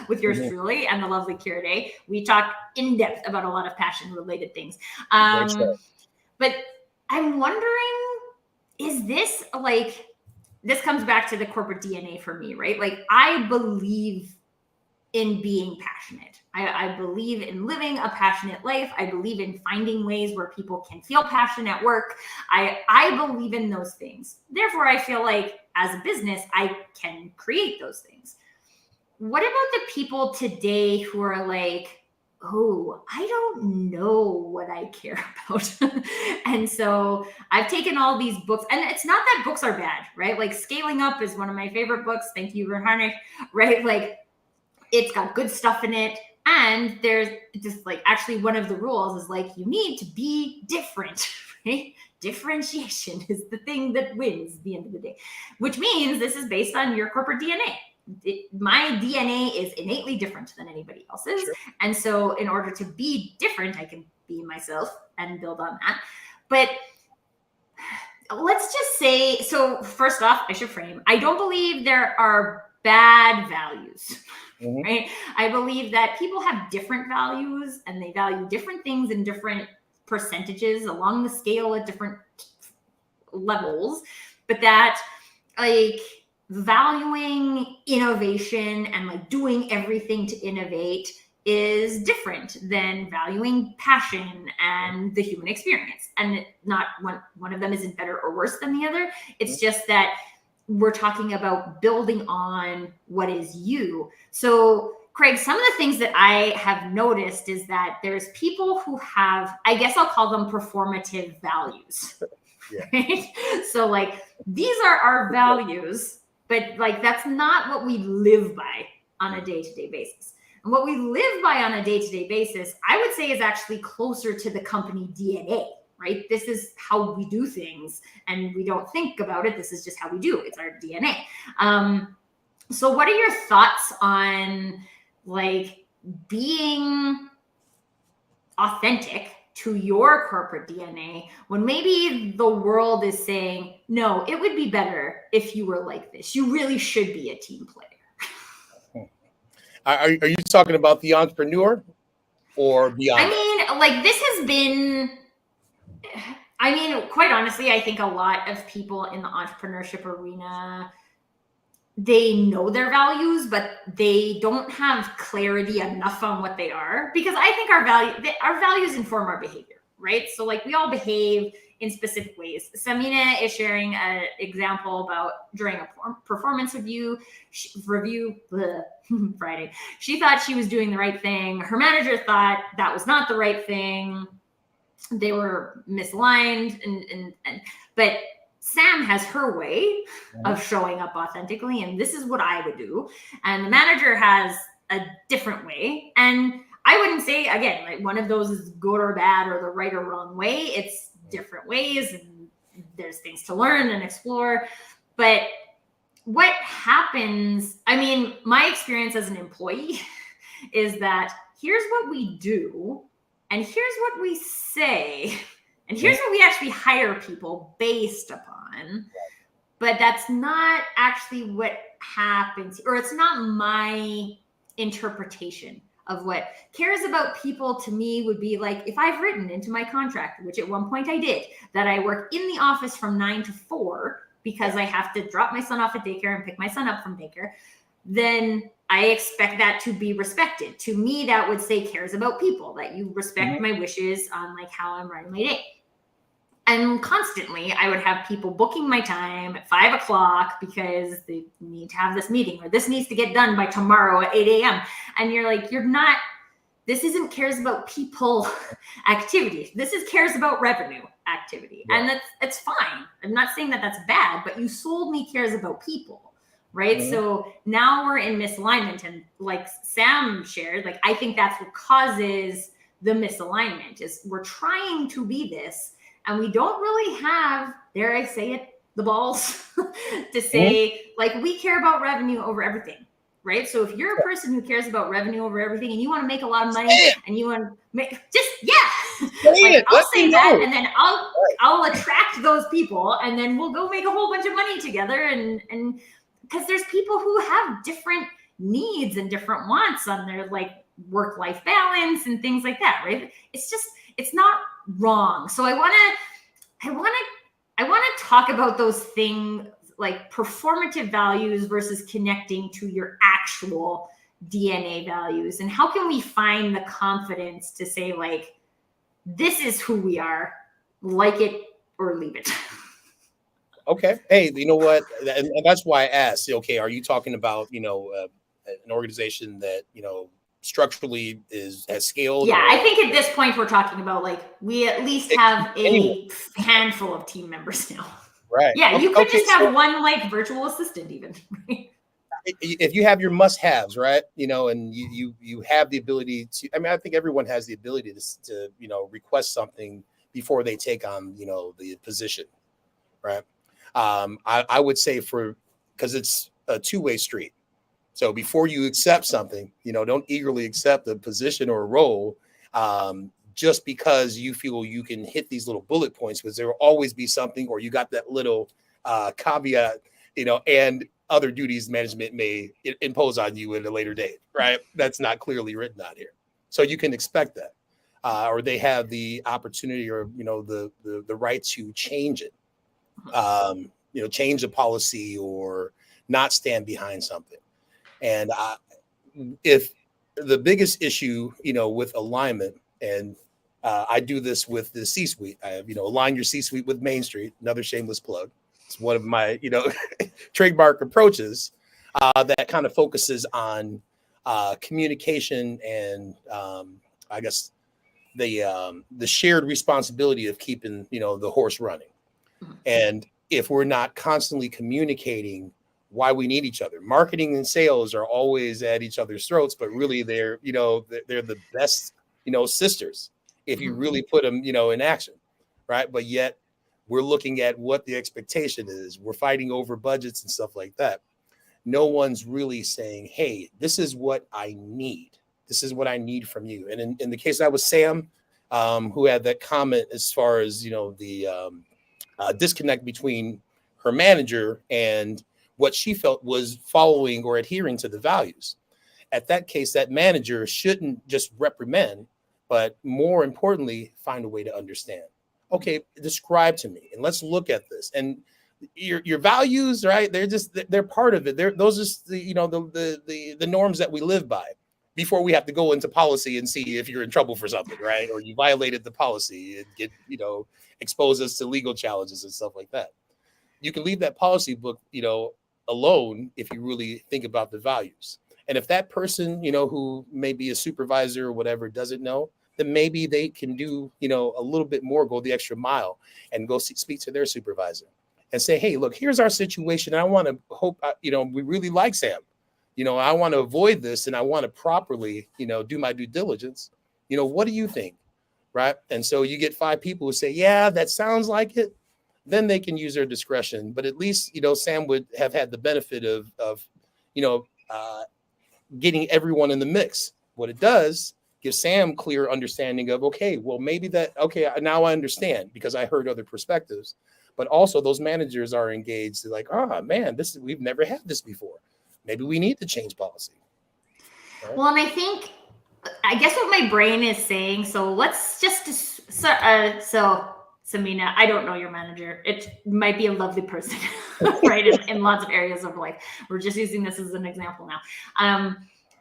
with yours Mhm. truly and the lovely Kira Day. We talk in depth about a lot of passion related things. Great stuff. But I'm wondering, is this like, this comes back to the corporate DNA for me, right? Like, I believe in being passionate. I believe in living a passionate life. I believe in finding ways where people can feel passion at work. I believe in those things. Therefore, I feel like as a business, I can create those things. What about the people today who are like, oh, I don't know what I care about. And so I've taken all these books, and it's not that books are bad, right? Like Scaling Up is one of my favorite books. Thank you, Bernhardt, right? Like it's got good stuff in it. And there's just like, actually one of the rules is like, you need to be different, right? Differentiation is the thing that wins at the end of the day, which means this is based on your corporate DNA. My DNA is innately different than anybody else's. Sure. And so in order to be different, I can be myself and build on that. But let's just say, so first off, I should frame, I don't believe there are bad values. Mhm. Right? I believe that people have different values and they value different things in different percentages along the scale at different levels, but that like valuing innovation and like doing everything to innovate is different than valuing passion and the human experience. And not one of them isn't better or worse than the other. It's just that we're talking about building on what is you. So, Craig, some of the things that I have noticed is that there's people who have, I guess I'll call them performative values. Yeah. Right? So, like, these are our values, but like, that's not what we live by on a day-to-day basis. And what we live by on a day-to-day basis, I would say, is actually closer to the company DNA. Right? This is how we do things, and we don't think about it. This is just how we do. It's our DNA. So what are your thoughts on like being authentic to your corporate DNA when maybe the world is saying, no, it would be better if you were like this. You really should be a team player. Are you talking about the entrepreneur or beyond? I mean, like this has been, I mean, quite honestly, I think a lot of people in the entrepreneurship arena, they know their values, but they don't have clarity enough on what they are. Because I think our values inform our behavior, right? So like we all behave in specific ways. Samina is sharing an example about during a performance review Friday. She thought she was doing the right thing. Her manager thought that was not the right thing. They were misaligned, but Sam has her way of showing up authentically, and this is what I would do. And the manager has a different way. And I wouldn't say, again, like one of those is good or bad or the right or wrong way. It's different ways, and there's things to learn and explore. But what happens, I mean, my experience as an employee is that here's what we do, and here's what we say, and here's what we actually hire people based upon. But that's not actually what happens, or it's not my interpretation of what cares about people. To me would be like, if I've written into my contract, which at one point I did, that I work in the office from 9 to 4 because I have to drop my son off at daycare and pick my son up from daycare, then I expect that to be respected. To me, that would say cares about people, that you respect my wishes on like how I'm running my day. And constantly I would have people booking my time at 5 o'clock because they need to have this meeting, or this needs to get done by tomorrow at 8 a.m. And you're like, you're not, this isn't cares about people activity. This is cares about revenue activity. Yeah. And it's fine. I'm not saying that that's bad, but you sold me cares about people. Right. So now we're in misalignment. And like Sam shared, like, I think that's what causes the misalignment is we're trying to be this, and we don't really have, dare I say it, the balls to say, like, we care about revenue over everything. Right. So if you're a person who cares about revenue over everything and you want to make a lot of money and you want to make like, I'll say that, and then I'll attract those people, and then we'll go make a whole bunch of money together. And because there's people who have different needs and different wants on their like work-life balance and things like that, right? It's just, it's not wrong. So I want to talk about those things, like performative values versus connecting to your actual DNA values, and how can we find the confidence to say, like, this is who we are, like it or leave it. Okay. Hey, you know what? And that's why I asked, okay, are you talking about, an organization that, structurally has scaled. Yeah, or, I think at this point we're talking about like we at least have anyone. a handful of team members now. Right. Yeah, you Okay, could okay, just so have one like virtual assistant even. Right? if you have your must-haves, right, and you have the ability to, I mean, I think everyone has the ability to request something before they take on the position, right? I would say because it's a two-way street. So before you accept something, don't eagerly accept a position or a role just because you feel you can hit these little bullet points, because there will always be something, or you got that little caveat, and other duties management may impose on you at a later date, right? That's not clearly written out here. So you can expect that. Or they have the opportunity, or the right to change it, change a policy or not stand behind something. And if the biggest issue, with alignment, and I do this with the C-suite, I have, align your C-suite with Main Street, another shameless plug. It's one of my, trademark approaches that kind of focuses on communication and I guess the shared responsibility of keeping, the horse running. And if we're not constantly communicating why we need each other, marketing and sales are always at each other's throats, but really they're the best sisters if you really put them in action, right? But yet we're looking at what the expectation is. We're fighting over budgets and stuff like that. No one's really saying, hey, this is what I need. This is what I need from you. And in the case that was Sam, who had that comment as far as the disconnect between her manager and what she felt was following or adhering to the values. At that case, that manager shouldn't just reprimand, but more importantly, find a way to understand. Okay, describe to me, and let's look at this. And your values, right? They're part of it. Those are the norms that we live by before we have to go into policy and see if you're in trouble for something, right? Or you violated the policy and get expose us to legal challenges and stuff like that. You can leave that policy book, alone if you really think about the values. And if that person, who may be a supervisor or whatever doesn't know, then maybe they can do, a little bit more, go the extra mile and go speak to their supervisor and say, hey, look, here's our situation. I want to hope, we really like Sam. I want to avoid this and I want to properly, do my due diligence. What do you think? Right. And so you get 5 people who say, yeah, that sounds like it. Then they can use their discretion. But at least, Sam would have had the benefit of getting everyone in the mix. What it does gives Sam clear understanding of, okay, well, maybe now I understand because I heard other perspectives. But also those managers are engaged. They're like, oh, man, we've never had this before. Maybe we need to change policy. Right? Well, and I guess what my brain is saying, so let's just, Samina, I don't know your manager. It might be a lovely person, right? In lots of areas of life. We're just using this as an example now.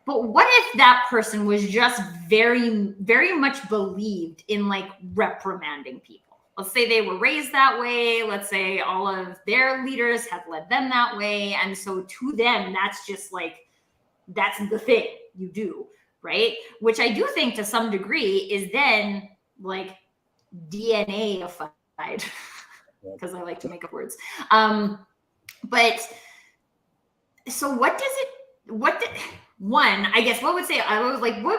But what if that person was just very, very much believed in like reprimanding people? Let's say they were raised that way. Let's say all of their leaders have led them that way. And so to them, that's just like, that's the thing you do, right? Which I do think to some degree is then like DNA-ified, because I like to make up words. But so I guess what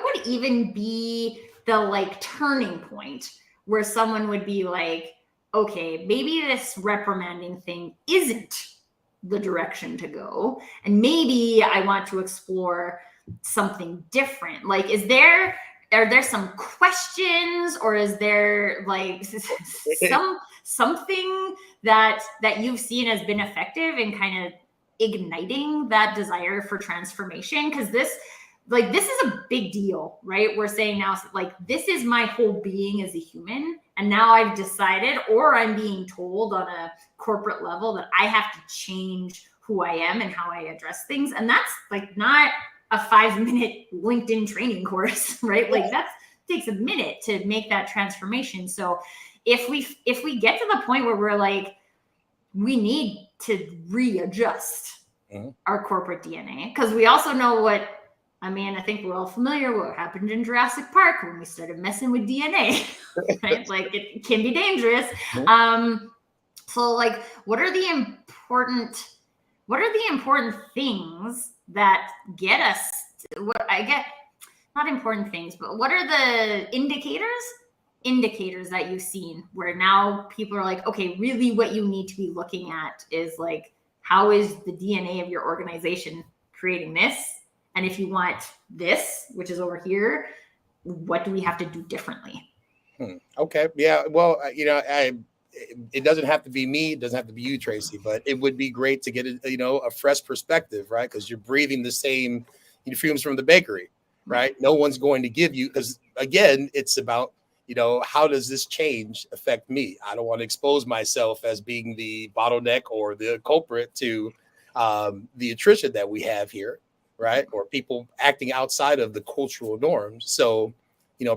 would even be the like turning point where someone would be like, okay, maybe this reprimanding thing isn't the direction to go, and maybe I want to explore something different. Like, are there some questions, or is there like something that you've seen has been effective in kind of igniting that desire for transformation? Because this is a big deal, right? We're saying now, like, this is my whole being as a human, and now I've decided, or I'm being told on a corporate level, that I have to change who I am and how I address things. And that's like not a 5-minute LinkedIn training course, right? Like that takes a minute to make that transformation. So if we get to the point where we're like, we need to readjust our corporate DNA, because we also know what I mean, I think we're all familiar with what happened in Jurassic Park when we started messing with DNA, right? Like it can be dangerous. So like, what are the important things that get us to, what I get, not important things, but what are the indicators that you've seen where now people are like, okay, really what you need to be looking at is like, how is the DNA of your organization creating this? And if you want this, which is over here, what do we have to do differently? Okay. Yeah. Well, it doesn't have to be me. It doesn't have to be you, Tracy, but it would be great to get a fresh perspective, right? Because you're breathing the same fumes from the bakery, right? No one's going to give you, because again, it's about, how does this change affect me? I don't want to expose myself as being the bottleneck or the culprit to the attrition that we have here, right? Or people acting outside of the cultural norms. So,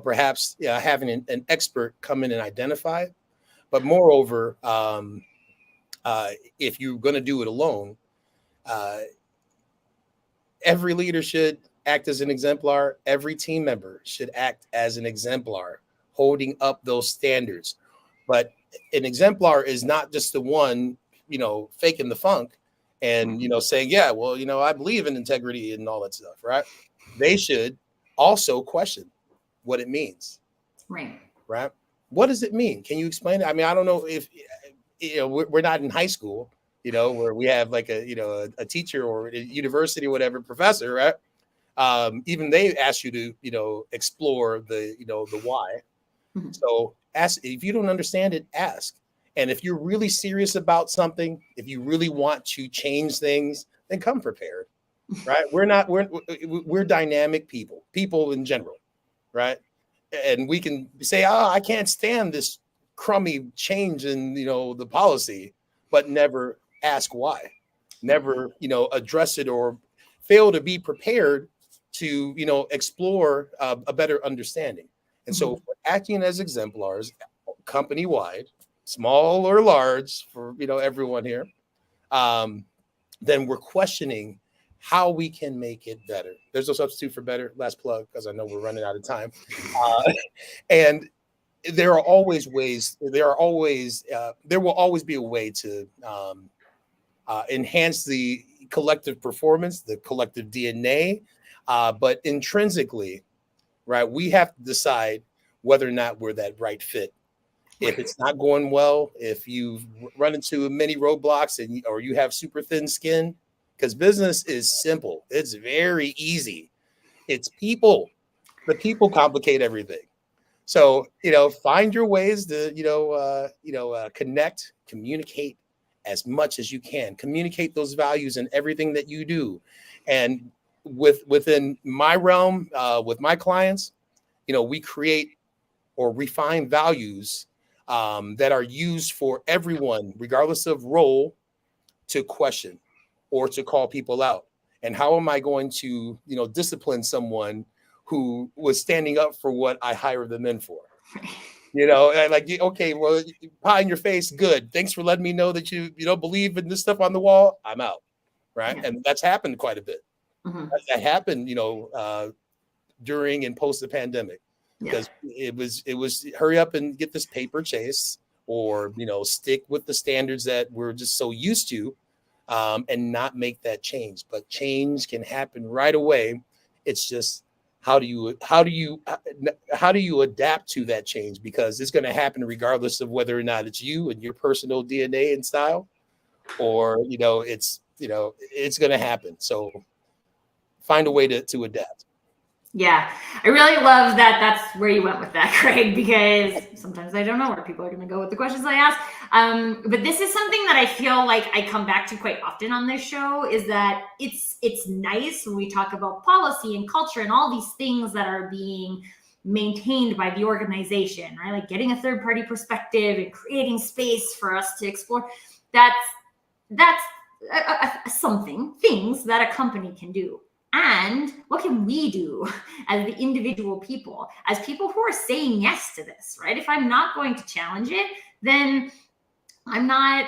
perhaps having an expert come in and identify it. But moreover, if you're going to do it alone, uh, every leader should act as an exemplar. Every team member should act as an exemplar, holding up those standards. But an exemplar is not just the one, faking the funk and, saying, yeah, well, I believe in integrity and all that stuff, right? They should also question what it means. Right. Right. What does it mean? Can you explain it? I mean, I don't know if, we're not in high school, where we have like a teacher or a university or whatever professor, right? Even they ask you to, explore the why. Mm-hmm. So ask, if you don't understand it, ask. And if you're really serious about something, if you really want to change things, then come prepared, right? We're dynamic people in general, right? And we can say, oh, I can't stand this crummy change in, the policy, but never ask why, never, address it or fail to be prepared to, explore a better understanding. And so if we're acting as exemplars company wide, small or large for, everyone here, then we're questioning how we can make it better. There's no substitute for better. Last plug, because I know we're running out of time. And there are always ways. There will always be a way to enhance the collective performance, the collective DNA. But intrinsically, right, we have to decide whether or not we're that right fit. If it's not going well, if you've run into many roadblocks or you have super thin skin, because business is simple. It's very easy. It's people. The people complicate everything. So, find your ways to, connect, communicate as much as you can. Communicate those values in everything that you do. And within my realm, with my clients, we create or refine values that are used for everyone, regardless of role, to question or to call people out. And how am I going to, discipline someone who was standing up for what I hired them in for? And like, okay, well, pie in your face, good. Thanks for letting me know that you don't believe in this stuff on the wall. I'm out, right? Yeah. And that's happened quite a bit. Mm-hmm. That happened, during and post the pandemic, because it was hurry up and get this paper chase, or stick with the standards that we're just so used to. And not make that change. But change can happen right away. It's just how do you adapt to that change, because it's going to happen regardless of whether or not it's you and your personal DNA and style, or it's going to happen. So find a way to adapt. Yeah, I really love that that's where you went with that, Craig, because sometimes I don't know where people are going to go with the questions I ask. But this is something that I feel like I come back to quite often on this show, is that it's nice when we talk about policy and culture and all these things that are being maintained by the organization, right? Like getting a third-party perspective and creating space for us to explore. That's things that a company can do. And what can we do as the individual people, as people who are saying yes to this, right? If I'm not going to challenge it, then I'm not,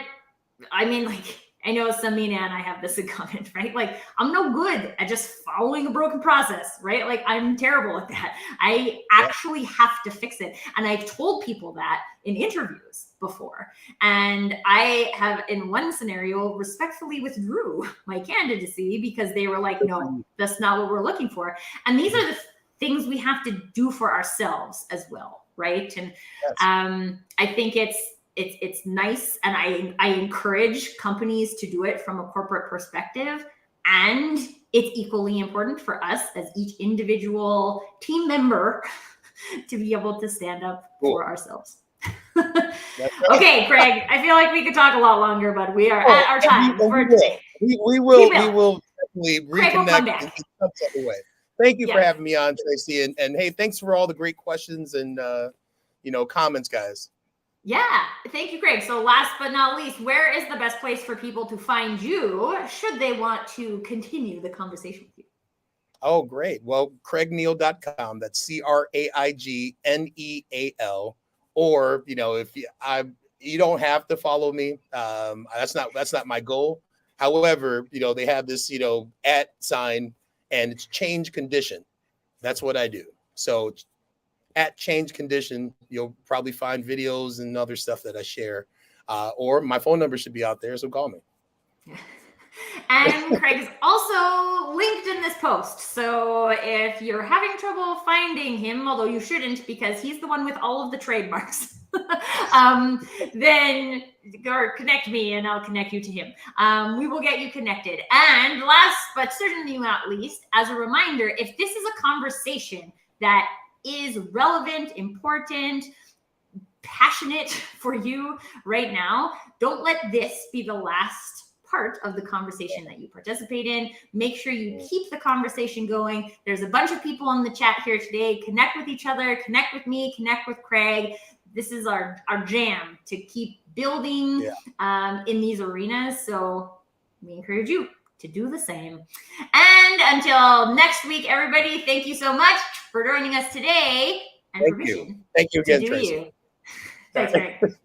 I know Samina and I have this in common, right? Like, I'm no good at just following a broken process, right? Like, I'm terrible at that. I actually have to fix it. And I've told people that in interviews before. And I have, in one scenario, respectfully withdrew my candidacy because they were like, no, that's not what we're looking for. And these are the things we have to do for ourselves as well, right? And I think it's nice, and I encourage companies to do it from a corporate perspective, and it's equally important for us as each individual team member to be able to stand up for ourselves. Okay, Craig, I feel like we could talk a lot longer, but we are at our time for today. We will definitely reconnect in some type of way. Thank you for having me on, Tracy, and hey, thanks for all the great questions and comments, guys. Yeah, thank you, Craig. So last but not least, where is the best place for people to find you should they want to continue the conversation with you? Oh, great. Well, CraigNeal.com. That's CraigNeal. Or, if you don't have to follow me. That's not my goal. However, they have this, @ sign, and it's change condition. That's what I do. So @change condition, you'll probably find videos and other stuff that I share. Or my phone number should be out there, so call me. And Craig is also linked in this post. So if you're having trouble finding him, although you shouldn't because he's the one with all of the trademarks, then connect me and I'll connect you to him. We will get you connected. And last but certainly not least, as a reminder, if this is a conversation that is relevant, important, passionate for you right now, don't let this be the last part of the conversation that you participate in. Make sure you keep the conversation going. There's a bunch of people in the chat here today. Connect with each other, connect with me, connect with Craig. This is our jam to keep building in these arenas. So we encourage you to do the same. And until next week, everybody, thank you so much for joining us today. And thank you again, Tracy. Thanks, Greg.